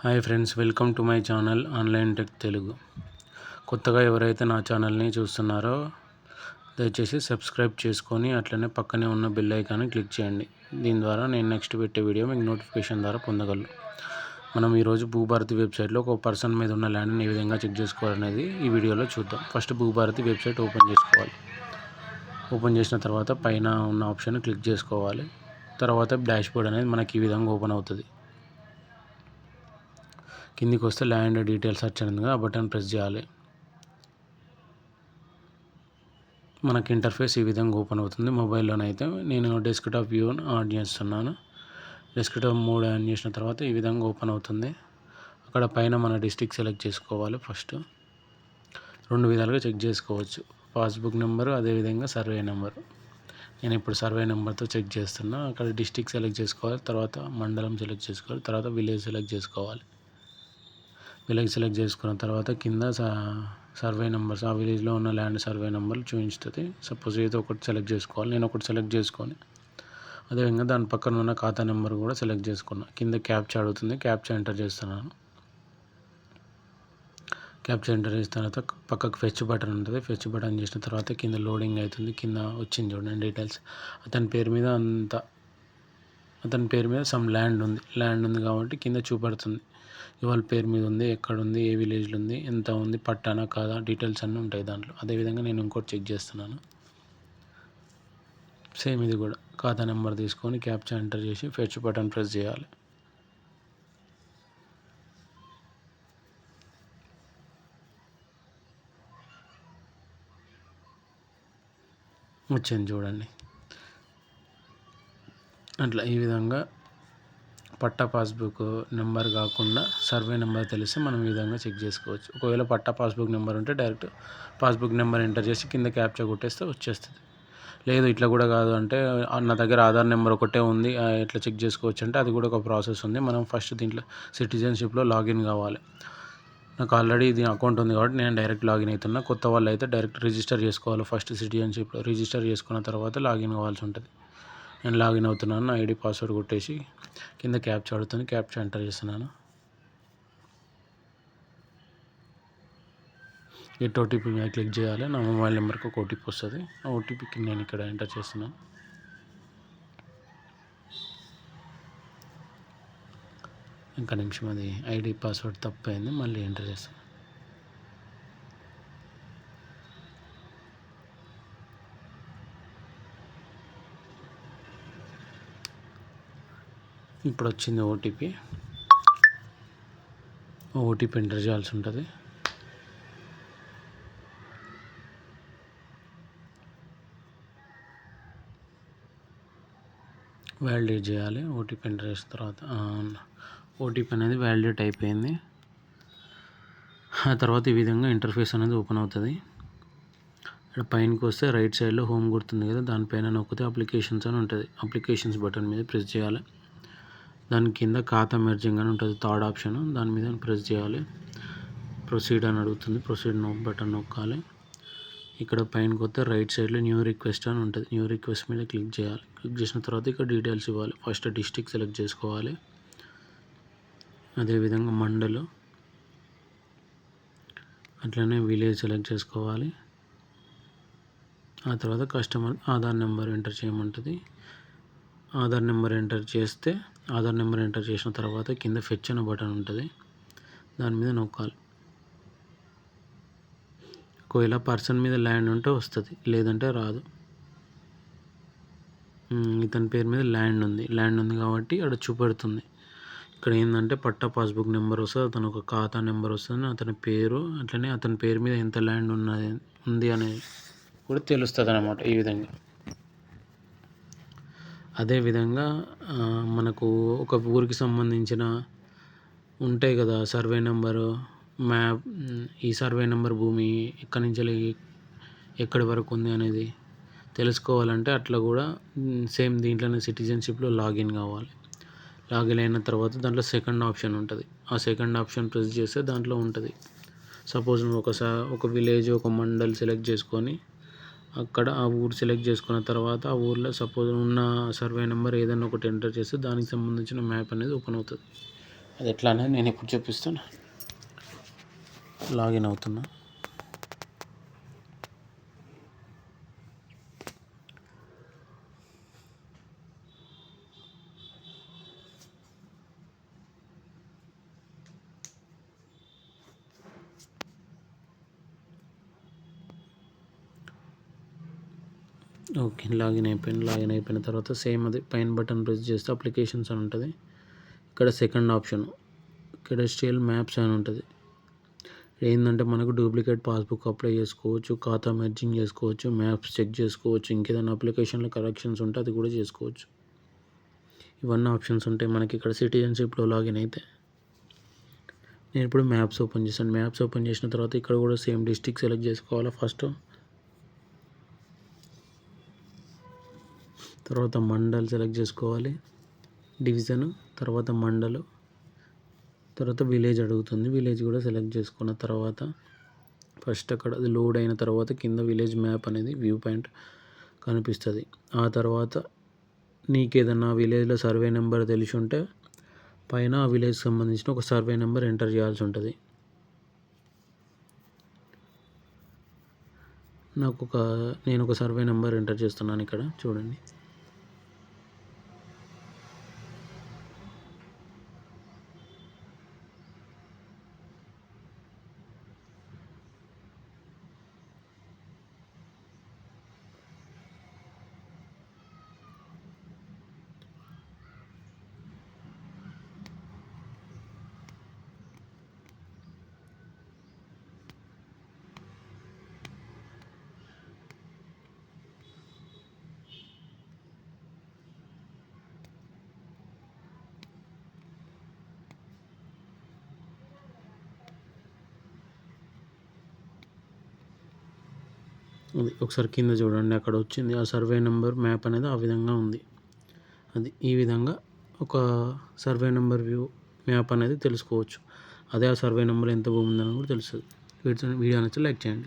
Hi friends, welcome to my channel online tech Telugu. కొత్తగా ఎవరైతే నా ఛానల్ని చూస్తున్నారో దయచేసి సబ్స్క్రైబ్ చేసుకొని అట్లనే పక్కనే ఉన్న బెల్ ఐకాన్ని క్లిక్ చేయండి. దీని ద్వారా నేను నెక్స్ట్ పెట్టే వీడియో మీకు నోటిఫికేషన్ ద్వారా పొందగలరు. మనం ఈరోజు భూభారతి వెబ్సైట్లో ఒక పర్సన్ మీద ఉన్న ల్యాండ్ని ఏ విధంగా చెక్ చేసుకోవాలనేది ఈ వీడియోలో చూద్దాం. ఫస్ట్ భూభారతి వెబ్సైట్ ఓపెన్ చేసుకోవాలి. ఓపెన్ చేసిన తర్వాత పైన ఉన్న ఆప్షన్ క్లిక్ చేసుకోవాలి. తర్వాత డాష్బోర్డ్ అనేది మనకి ఈ విధంగా ఓపెన్ అవుతుంది. కిందికి వస్తే ల్యాండ్ డీటెయిల్స్ సెర్చ్ అనేది ఆ బటన్ ప్రెస్ చేయాలి. మనకి ఇంటర్ఫేస్ ఈ విధంగా ఓపెన్ అవుతుంది. మొబైల్లోనైతే నేను డెస్క్టాప్ వ్యూ ఆన్ చేస్తున్నాను. డెస్క్టాప్ మోడ్ ఆన్ చేసిన తర్వాత ఈ విధంగా ఓపెన్ అవుతుంది. అక్కడ పైన మన డిస్ట్రిక్ట్ సెలెక్ట్ చేసుకోవాలి. ఫస్ట్ రెండు విధాలుగా చెక్ చేసుకోవచ్చు, పాస్బుక్ నెంబరు అదేవిధంగా సర్వే నెంబరు. నేను ఇప్పుడు సర్వే నెంబర్తో చెక్ చేస్తున్నా. అక్కడ డిస్ట్రిక్ట్ సెలెక్ట్ చేసుకోవాలి, తర్వాత మండలం సెలెక్ట్ చేసుకోవాలి, తర్వాత విలేజ్ సెలెక్ట్ చేసుకోవాలి. విలేజ్ సెలెక్ట్ చేసుకున్న తర్వాత కింద సర్వే నెంబర్స్, ఆ విలేజ్లో ఉన్న ల్యాండ్ సర్వే నెంబర్లు చూపిస్తుంది. సపోజ్ ఏదో ఒకటి సెలెక్ట్ చేసుకోవాలి. నేను ఒకటి సెలెక్ట్ చేసుకొని అదేవిధంగా దాని పక్కన ఉన్న ఖాతా నెంబర్ కూడా సెలెక్ట్ చేసుకున్నా. కింద క్యాప్చా అడుగుతుంది, క్యాప్చా ఎంటర్ చేస్తున్నాను. క్యాప్చా ఎంటర్ చేసిన తర్వాత పక్కకు ఫెచ్ బటన్ ఉంటుంది. ఫెచ్ బటన్ చేసిన తర్వాత కింద లోడింగ్ అవుతుంది. కింద వచ్చింది చూడండి డీటెయిల్స్. అతని పేరు మీద సమ్ ల్యాండ్ ఉంది కాబట్టి కింద చూపెడుతుంది. ఇవాళ పేరు మీద ఉంది, ఎక్కడుంది, ఏ విలేజ్లో ఉంది, ఎంత ఉంది, పట్టానా కాదా, డీటెయిల్స్ అన్నీ ఉంటాయి దాంట్లో. అదేవిధంగా నేను ఇంకోటి చెక్ చేస్తున్నాను. సేమ్ ఇది కూడా ఖాతా నెంబర్ తీసుకొని క్యాప్చా ఎంటర్ చేసి ఫెచ్ బటన్ ప్రెస్ చేయాలి. వచ్చింది చూడండి. అట్లా ఈ విధంగా పట్టా పాస్బుక్ నెంబర్ కాకుండా సర్వే నెంబర్ తెలిస్తే మనం ఈ విధంగా చెక్ చేసుకోవచ్చు. ఒకవేళ పట్టా పాస్బుక్ నెంబర్ ఉంటే డైరెక్ట్ పాస్బుక్ నెంబర్ ఎంటర్ చేసి కింద క్యాప్చా కొట్టేస్తే వచ్చేస్తుంది. లేదు ఇట్లా కూడా కాదు అంటే నా దగ్గర ఆధార్ నెంబర్ ఒకటే ఉంది, ఎట్లా చెక్ చేసుకోవచ్చు అంటే అది కూడా ఒక ప్రాసెస్ ఉంది. మనం ఫస్ట్ దీంట్లో సిటిజన్షిప్లో లాగిన్ కావాలి. నాకు ఆల్రెడీ ఇది అకౌంట్ ఉంది కాబట్టి నేను డైరెక్ట్ లాగిన్ అవుతున్నా. కొత్త వాళ్ళు అయితే డైరెక్ట్ రిజిస్టర్ చేసుకోవాలి. ఫస్ట్ సిటిజన్షిప్లో రిజిస్టర్ చేసుకున్న తర్వాత లాగిన్ కావాల్సి ఉంటుంది. నేను లాగిన్ అవుతున్నాను. నా ఐడి పాస్వర్డ్ కొట్టేసి కింద క్యాప్చా అడుగుతుంది, క్యాప్చా ఎంటర్ చేస్తున్నాను. గెట్ ఓటీపీ మీద క్లిక్ చేయాలి. నా మొబైల్ నెంబర్కి ఒక ఓటీపీ వస్తుంది. ఆ ఓటీపీకి నేను ఇక్కడ ఎంటర్ చేస్తున్నాను. ఇంకా నిమిషం, అది ఐడి పాస్వర్డ్ తప్పైంది, మళ్ళీ ఎంటర్ చేస్తాను. ఇప్పుడు వచ్చింది ఓటీపీ. ఓటీపీ ఎంటర్ చేయాల్సి ఉంటుంది. వ్యాలిడేట్ చేయాలి. ఓటీపీ ఎంటర్ చేసిన తర్వాత ఓటీపీ అనేది వ్యాలిడేట్ అయిపోయింది. ఆ తర్వాత ఈ విధంగా ఇంటర్ఫేస్ అనేది ఓపెన్ అవుతుంది. ఇక్కడ పైనకి వస్తే రైట్ సైడ్లో హోమ్ గుర్తుంది కదా, దానిపైన నొక్కితే అప్లికేషన్స్ అని ఉంటుంది. అప్లికేషన్స్ బటన్ మీద ప్రెస్ చేయాలి. దాని కింద ఖాతా మెర్జింగ్ అని ఉంటుంది, థర్డ్ ఆప్షన్. దాని మీద ప్రెస్ చేయాలి. ప్రొసీడ్ అని అడుగుతుంది, ప్రొసీడ్ బటన్ నొక్కాలి. ఇక్కడ పైనకి వస్తే రైట్ సైడ్లో న్యూ రిక్వెస్ట్ అని ఉంటుంది. న్యూ రిక్వెస్ట్ మీద క్లిక్ చేయాలి. క్లిక్ చేసిన తర్వాత ఇక్కడ డీటెయిల్స్ ఇవ్వాలి. ఫస్ట్ డిస్ట్రిక్ట్ సెలెక్ట్ చేసుకోవాలి, అదేవిధంగా మండలం, అట్లనే విలేజ్ సెలెక్ట్ చేసుకోవాలి. ఆ తర్వాత కస్టమర్ ఆధార్ నెంబర్ ఎంటర్ చేయమంటుంది. ఆధార్ నెంబర్ ఎంటర్ చేసిన తర్వాత కింద ఫెచ్ అనే బటన్ ఉంటుంది, దాని మీద నొక్కాలి. ఒకవేళ పర్సన్ మీద ల్యాండ్ ఉంటే వస్తుంది, లేదంటే రాదు. ఇతని పేరు మీద ల్యాండ్ ఉంది కాబట్టి అక్కడ చూపెడుతుంది. ఇక్కడ ఏంటంటే పట్టా పాస్బుక్ నెంబర్ వస్తుంది, అతను ఒక ఖాతా నెంబర్ వస్తుంది, అతని పేరు, అట్లనే అతని పేరు మీద ఎంత ల్యాండ్ ఉంది అనేది కూడా తెలుస్తుంది అన్నమాట. ఈ విధంగా అదేవిధంగా మనకు ఒక ఊరికి సంబంధించిన ఉంటాయి కదా సర్వే నెంబరు, మ్యాప్, ఈ సర్వే నెంబర్ భూమి ఎక్కడి నుంచి ఎక్కడి వరకు ఉంది అనేది తెలుసుకోవాలంటే అట్లా కూడా సేమ్ దీంట్లోనే సిటిజన్షిప్లో లాగిన్ కావాలి. లాగిన్ అయిన తర్వాత దాంట్లో సెకండ్ ఆప్షన్ ఉంటుంది. ఆ సెకండ్ ఆప్షన్ ప్రెస్ చేస్తే దాంట్లో ఉంటుంది. సపోజ్ నువ్వు ఒక విలేజ్, ఒక మండల్ సెలెక్ట్ చేసుకొని అక్కడ ఆ ఊరు సెలెక్ట్ చేసుకున్న తర్వాత ఆ ఊర్లో సపోజ్ ఉన్న సర్వే నెంబర్ ఏదైనా ఒకటి ఎంటర్ చేస్తే దానికి సంబంధించిన మ్యాప్ అనేది ఓపెన్ అవుతుంది. అది ఎట్లా అనేది నేను ఇప్పుడు చూపిస్తాను. లాగిన్ అవుతున్నా. ఓకే, లాగిన్ అయిపోయిన తర్వాత సేమ్ అది పైన బటన్ ప్రెస్ చేస్తే అప్లికేషన్స్ అని ఉంటుంది. ఇక్కడ సెకండ్ ఆప్షన్ కెడస్ట్రియల్ మ్యాప్స్ అని ఉంటుంది. ఏంటంటే మనకు డూప్లికేట్ పాస్బుక్ అప్లై చేసుకోవచ్చు, ఖాతా మెర్జింగ్ చేసుకోవచ్చు, మ్యాప్స్ చెక్ చేసుకోవచ్చు, ఇంకేదైనా అప్లికేషన్లో కరెక్షన్స్ ఉంటే అది కూడా చేసుకోవచ్చు. ఇవన్నీ ఆప్షన్స్ ఉంటాయి మనకి ఇక్కడ సిటిజన్షిప్లో లాగిన్ అయితే. నేను ఇప్పుడు మ్యాప్స్ ఓపెన్ చేశాను. మ్యాప్స్ ఓపెన్ చేసిన తర్వాత ఇక్కడ కూడా సేమ్ డిస్ట్రిక్ట్ సెలెక్ట్ చేసుకోవాలి ఫస్ట్. తర్వాత మండల్ సెలెక్ట్ చేసుకోవాలి, డివిజన్, తర్వాత మండలు, తర్వాత విలేజ్ అడుగుతుంది. విలేజ్ కూడా సెలెక్ట్ చేసుకున్న తర్వాత ఫస్ట్ అక్కడ అది లోడ్ అయిన తర్వాత కింద విలేజ్ మ్యాప్ అనేది వ్యూ పాయింట్ కనిపిస్తుంది. ఆ తర్వాత నీకు ఏదన్నా విలేజ్లో సర్వే నెంబర్ తెలిసి ఉంటే పైన ఆ విలేజ్కి సంబంధించిన ఒక సర్వే నెంబర్ ఎంటర్ చేయాల్సి ఉంటుంది. నేను ఒక సర్వే నెంబర్ ఎంటర్ చేస్తున్నాను ఇక్కడ చూడండి. అది ఒకసారి కింద చూడండి, అక్కడ వచ్చింది ఆ సర్వే నెంబర్ మ్యాప్ అనేది ఆ విధంగా ఉంది. అది ఈ విధంగా ఒక సర్వే నెంబర్ వ్యూ మ్యాప్ అనేది తెలుసుకోవచ్చు. అదే ఆ సర్వే నెంబర్ ఎంత భూమి ఉందని కూడా తెలుస్తుంది. వీడియో నచ్చితే లైక్ చేయండి.